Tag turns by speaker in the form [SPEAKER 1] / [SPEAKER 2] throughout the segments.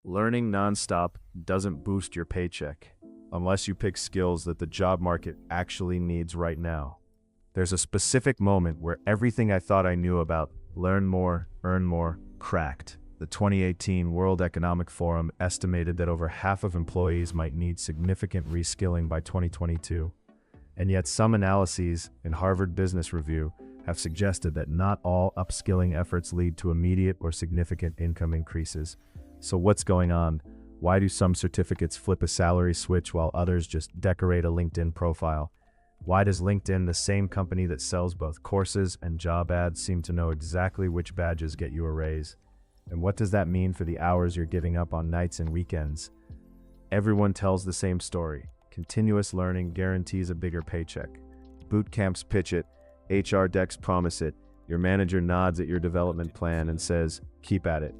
[SPEAKER 1] Learning nonstop doesn't boost your paycheck unless you pick skills that the job market actually needs right now. There's a specific moment where everything I thought I knew about learn more, earn more, cracked. The 2018 World Economic Forum estimated that over half of employees might need significant reskilling by 2022. And yet some analyses in Harvard Business Review have suggested that not all upskilling efforts lead to immediate or significant income increases. So what's going on? Why do some certificates flip a salary switch while others just decorate a LinkedIn profile? Why does LinkedIn, the same company that sells both courses and job ads, seem to know exactly which badges get you a raise? And what does that mean for the hours you're giving up on nights and weekends? Everyone tells the same story. Continuous learning guarantees a bigger paycheck. Boot camps pitch it, HR decks promise it, your manager nods at your development plan and says, keep at it.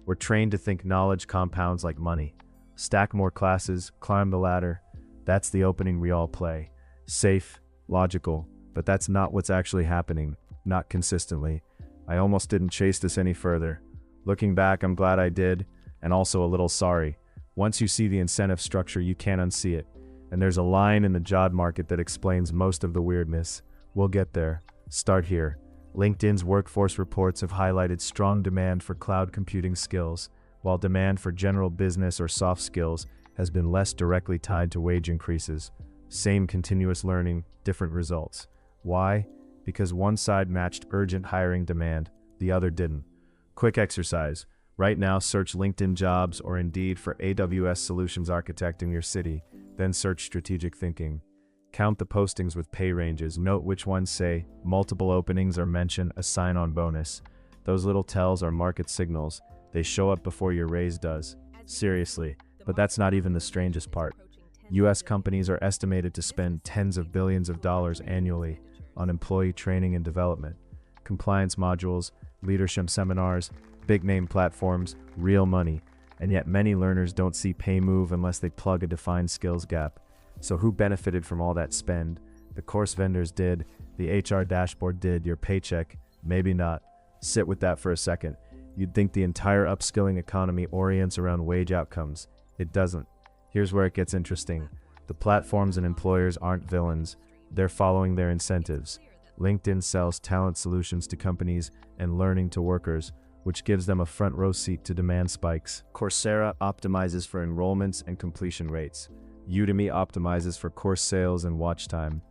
[SPEAKER 1] We're trained to think knowledge compounds like money. Stack more classes, climb the ladder. That's the opening we all play. Safe, logical, but that's not what's actually happening, not consistently. I almost didn't chase this any further. Looking back, I'm glad I did, and also a little sorry. Once you see the incentive structure, you can't unsee it. And there's a line in the job market that explains most of the weirdness. We'll get there. Start here. LinkedIn's workforce reports have highlighted strong demand for cloud computing skills, while demand for general business or soft skills has been less directly tied to wage increases. Same continuous learning, different results. Why? Because one side matched urgent hiring demand, the other didn't. Quick exercise. Right now, search LinkedIn jobs or Indeed for AWS Solutions Architect in your city, then search strategic thinking. Count the postings with pay ranges, note which ones say multiple openings or mention a sign-on bonus. Those little tells are market signals. They show up before your raise does. Seriously, but that's not even the strangest part. US companies are estimated to spend tens of billions of dollars annually on employee training and development, compliance modules, leadership seminars, big-name platforms, real money, and yet many learners don't see pay move unless they plug a defined skills gap. So who benefited from all that spend? The course vendors did, the HR dashboard did, your paycheck, maybe not. Sit with that for a second. You'd think the entire upskilling economy orients around wage outcomes. It doesn't. Here's where it gets interesting. The platforms and employers aren't villains. They're following their incentives. LinkedIn sells talent solutions to companies and learning to workers, which gives them a front row seat to demand spikes. Coursera optimizes for enrollments and completion rates. Udemy optimizes for course sales and watch time.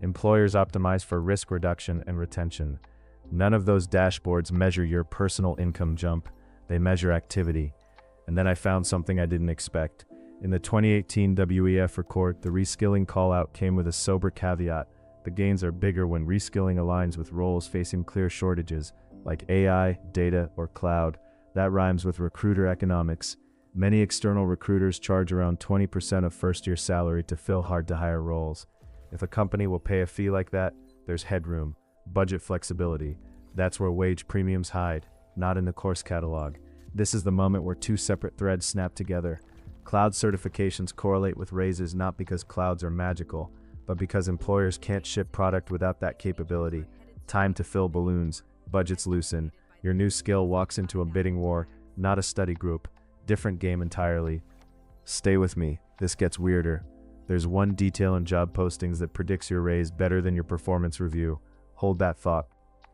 [SPEAKER 1] Employers optimize for risk reduction and retention. None of those dashboards measure your personal income jump. They measure activity. And then I found something I didn't expect. In the 2018 WEF report, the reskilling call-out came with a sober caveat. The gains are bigger when reskilling aligns with roles facing clear shortages, like AI, data, or cloud. That rhymes with recruiter economics. Many external recruiters charge around 20% of first-year salary to fill hard-to-hire roles. If a company will pay a fee like that, there's headroom, budget flexibility. That's where wage premiums hide, not in the course catalog. This is the moment where two separate threads snap together. Cloud certifications correlate with raises not because clouds are magical, but because employers can't ship product without that capability. Time to fill balloons, budgets loosen. Your new skill walks into a bidding war, not a study group. Different game entirely. Stay with me, this gets weirder. There's one detail in job postings that predicts your raise better than your performance review. Hold that thought.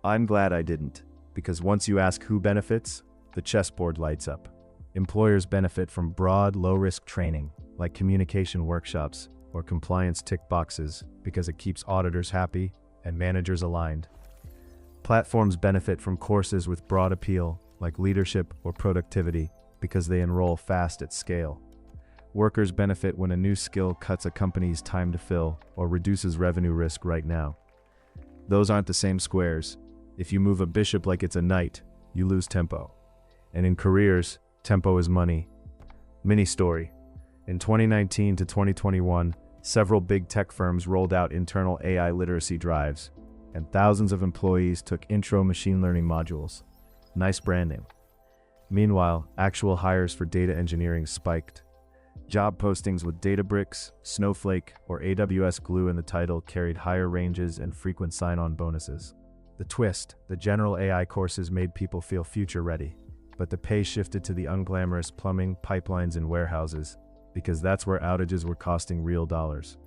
[SPEAKER 1] I'm glad I didn't, because once you ask who benefits, the chessboard lights up. Employers benefit from broad, low-risk training, like communication workshops or compliance tick boxes, because it keeps auditors happy and managers aligned. Platforms benefit from courses with broad appeal, like leadership or productivity, because they enroll fast at scale. Workers benefit when a new skill cuts a company's time to fill or reduces revenue risk right now. Those aren't the same squares. If you move a bishop like it's a knight, you lose tempo. And in careers, tempo is money. Mini story. In 2019 to 2021, several big tech firms rolled out internal AI literacy drives, and thousands of employees took intro machine learning modules. Nice branding. Meanwhile, actual hires for data engineering spiked. Job postings with Databricks, Snowflake, or AWS Glue in the title carried higher ranges and frequent sign-on bonuses. The twist, the general AI courses made people feel future-ready. but the pay shifted to the unglamorous plumbing, pipelines, and warehouses, because that's where outages were costing real dollars.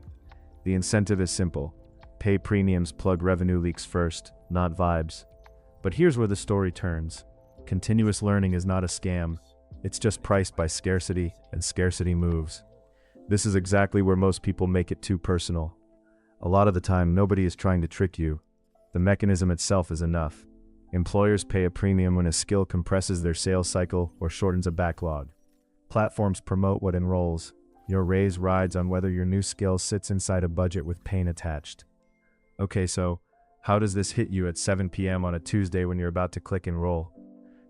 [SPEAKER 1] The incentive is simple. Pay premiums plug revenue leaks first, not vibes. But here's where the story turns. Continuous learning is not a scam. It's just priced by scarcity, and scarcity moves. This is exactly where most people make it too personal. A lot of the time, nobody is trying to trick you. The mechanism itself is enough. Employers pay a premium when a skill compresses their sales cycle or shortens a backlog. Platforms promote what enrolls. Your raise rides on whether your new skill sits inside a budget with pain attached. Okay, so how does this hit you at 7 p.m. on a Tuesday when you're about to click enroll?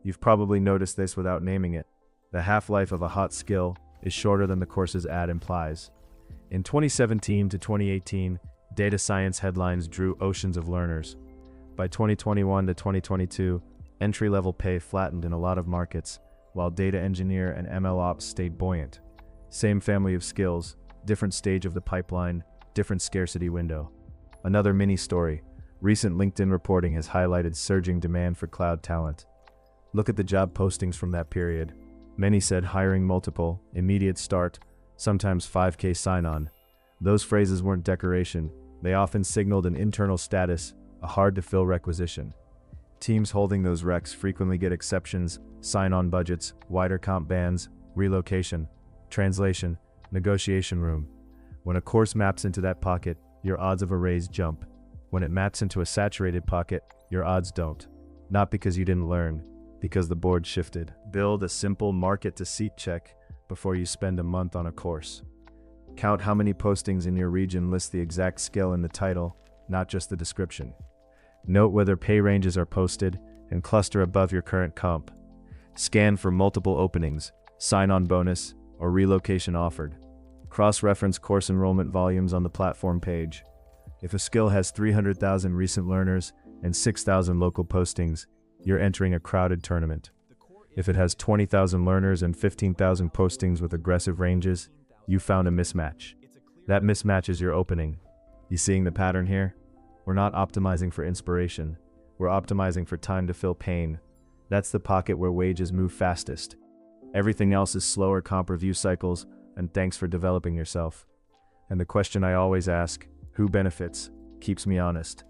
[SPEAKER 1] You've probably noticed this without naming it. The half-life of a hot skill is shorter than the course's ad implies. In 2017 to 2018, data science headlines drew oceans of learners. By 2021 to 2022, entry-level pay flattened in a lot of markets, while data engineer and ML ops stayed buoyant. Same family of skills, different stage of the pipeline, different scarcity window. Another mini story. Recent LinkedIn reporting has highlighted surging demand for cloud talent. Look at the job postings from that period. Many said hiring multiple, immediate start, sometimes 5K sign-on. Those phrases weren't decoration. They often signaled an internal status, a hard-to-fill requisition. Teams holding those recs frequently get exceptions, sign-on budgets, wider comp bands, relocation, translation, negotiation room. When a course maps into that pocket, your odds of a raise jump. When it maps into a saturated pocket, your odds don't. Not because you didn't learn, because the board shifted. Build a simple market-to-seat check before you spend a month on a course. Count how many postings in your region list the exact skill in the title, not just the description. Note whether pay ranges are posted and cluster above your current comp. Scan for multiple openings, sign-on bonus, or relocation offered. Cross-reference course enrollment volumes on the platform page. If a skill has 300,000 recent learners and 6,000 local postings, you're entering a crowded tournament. If it has 20,000 learners and 15,000 postings with aggressive ranges, you found a mismatch. That mismatch is your opening. You seeing the pattern here? We're not optimizing for inspiration. We're optimizing for time to fill pain. That's the pocket where wages move fastest. Everything else is slower comp review cycles, and thanks for developing yourself. And the question I always ask, who benefits, keeps me honest.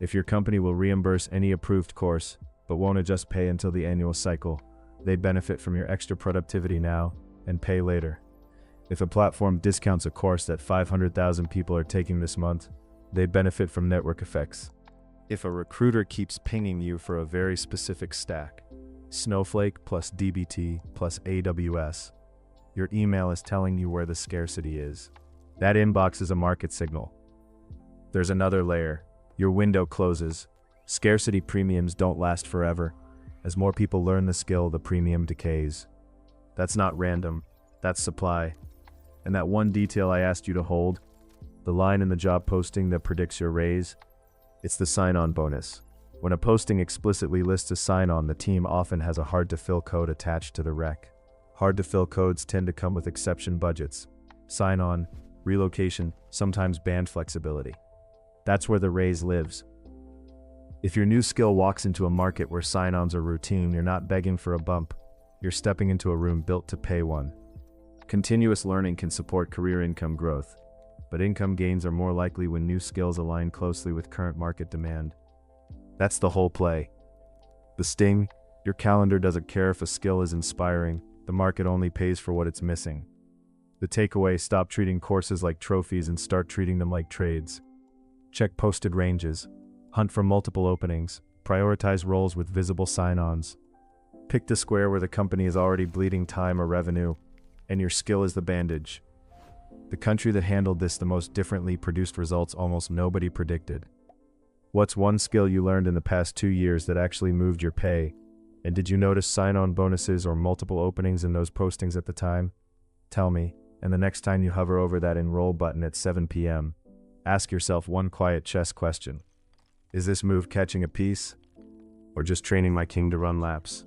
[SPEAKER 1] If your company will reimburse any approved course, but won't adjust pay until the annual cycle, they benefit from your extra productivity now and pay later. If a platform discounts a course that 500,000 people are taking this month, they benefit from network effects. If a recruiter keeps pinging you for a very specific stack, Snowflake plus dbt plus AWS, your email is telling you where the scarcity is. That inbox is a market signal. There's another layer. Your window closes. Scarcity premiums don't last forever. As more people learn the skill, the premium decays. That's not random. That's supply. And that one detail I asked you to hold, the line in the job posting that predicts your raise, it's the sign-on bonus. When a posting explicitly lists a sign-on, the team often has a hard-to-fill code attached to the rec. Hard-to-fill codes tend to come with exception budgets. Sign-on, relocation, sometimes band flexibility. That's where the raise lives. If your new skill walks into a market where sign-ons are routine, you're not begging for a bump. You're stepping into a room built to pay one. Continuous learning can support career income growth, but income gains are more likely when new skills align closely with current market demand. That's the whole play. The sting, your calendar doesn't care if a skill is inspiring, the market only pays for what it's missing. The takeaway, stop treating courses like trophies and start treating them like trades. Check posted ranges, hunt for multiple openings, prioritize roles with visible sign-ons. Pick the square where the company is already bleeding time or revenue, and your skill is the bandage. The country that handled this the most differently produced results almost nobody predicted. What's one skill you learned in the past 2 years that actually moved your pay? And did you notice sign-on bonuses or multiple openings in those postings at the time? Tell me, and the next time you hover over that enroll button at 7 p.m., ask yourself one quiet chess question. Is this move catching a piece? Or just training my king to run laps?